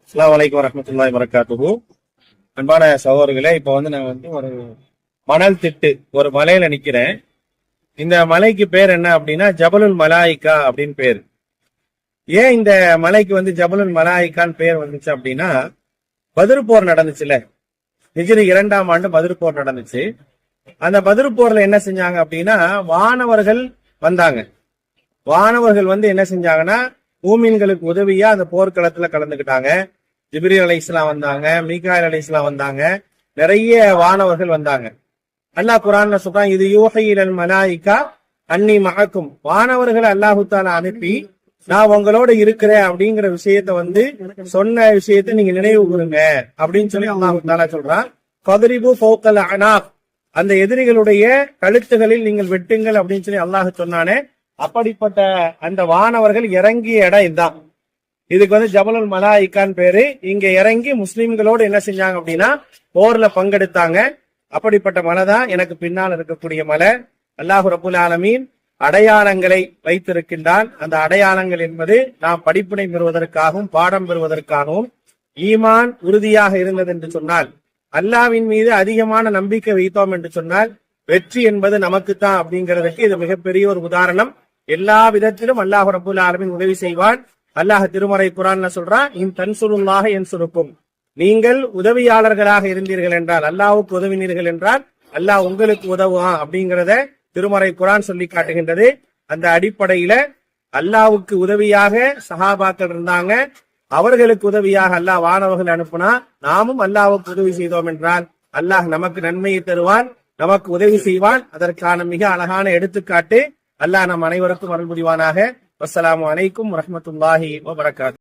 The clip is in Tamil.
அஸ்ஸலாமு அலைக்கும் வரஹ்மத்துல்லாஹி வபரகாத்துஹு. அன்பான சகோதரர்களே, இப்ப நான் ஒரு மணல் திட்டு ஒரு மலையில நிக்கிறேன். இந்த மலைக்கு பேர் என்ன அப்படின்னா ஜபலுல் மலாயிகா அப்படின்னு பேர். ஏன் இந்த மலைக்கு ஜபலுல் மலாயிகான்னு பேர் வந்துச்சு அப்படின்னா, பத்ர் போர் நடந்துச்சுல, ஹிஜ்ரி 2ஆம் ஆண்டு பத்ர் போர் நடந்துச்சு. அந்த பத்ர் போர்ல என்ன செஞ்சாங்க அப்படின்னா, வானவர்கள் வந்தாங்க. வானவர்கள் என்ன செஞ்சாங்கன்னா, மூமின்களுக்கு உதவியா அந்த போர்க்களத்துல கலந்துக்கிட்டாங்க. ஜிப்ரீல் அலைஹிஸ்ஸலாம் வந்தாங்க, மீகாயில் அலைஹிஸ்ஸலாம் வந்தாங்க, நிறைய வானவர்கள் வந்தாங்க. அல்லாஹ் குர்ஆன்ல சொல்றான், இது யூஹில் மலாயிகா அன்னி மஅக்கும். வானவர்களை அல்லாஹு தஆலா அனுப்பி நான் உங்களோட இருக்கிறேன் அப்படிங்கிற விஷயத்த சொன்ன விஷயத்த நீங்க நினைவு கூறுங்க அப்படின்னு சொல்லி அல்லாஹு தஆலா சொல்றான். ஃபத்ரிபு ஃபௌகல் அனாக், அந்த எதிரிகளுடைய கழுத்துகளில் நீங்கள் வெட்டுங்கள் அப்படின்னு சொல்லி அல்லாஹ் சொன்னானே. அப்படிப்பட்ட அந்த வானவர்கள் இறங்கிய இடம் இதுதான். இதுக்கு ஜபலுல் மலாயிகான்னு பேரு. இங்க இறங்கி முஸ்லிம்களோடு என்ன செஞ்சாங்க அப்படின்னா போர்ல பங்கெடுத்தாங்க. அப்படிப்பட்ட மலை தான் எனக்கு பின்னால் இருக்கக்கூடிய மலை. அல்லாஹ் ரப்புல் ஆலமீன் அடையாளங்களை வைத்திருக்கின்றான். அந்த அடையாளங்கள் என்பது நாம் படிப்பினை பெறுவதற்காகவும் பாடம் பெறுவதற்காகவும், ஈமான் உறுதியாக இருந்தது என்று சொன்னால், அல்லாஹ்வின் மீது அதிகமான நம்பிக்கை வைத்தோம் என்று சொன்னால் வெற்றி என்பது நமக்குத்தான் அப்படிங்கிறதுக்கு இது மிகப்பெரிய ஒரு உதாரணம். எல்லா விதத்திலும் அல்லாஹ் ரப்புல் ஆலமீன் உதவி செய்வான். அல்லாஹ் திருமறை குர்ஆன்ல சொல்றான், இன் தன்சுருல்லாஹ யன்சுருக்கும். நீங்கள் உதவியாளர்களாக இருந்தீர்கள் என்றால், அல்லாஹ்வுக்கு உதவினீர்கள் என்றால் அல்லாஹ் உங்களுக்கு உதவுவான் அப்படிங்கிறத திருமறை குர்ஆன் சொல்லி காட்டுகின்றது. அந்த அடிப்படையில அல்லாஹ்வுக்கு உதவியாக சஹாபாக்கள் இருந்தாங்க. அவர்களுக்கு உதவியாக அல்லாஹ் வானவர்கள் அனுப்புனா, நாமும் அல்லாஹ்வுக்கு உதவி செய்தோம் என்றால் அல்லாஹ் நமக்கு நன்மையை தருவான், நமக்கு உதவி செய்வான். அதற்கான மிக அழகான எடுத்துக்காட்டு அல்லாஹ் நம் அனைவருக்கும் அருள் புரிவானாக. அஸ்ஸலாமு அலைக்கும் வரஹ்மத்துல்லாஹி வபரகாத்துஹு.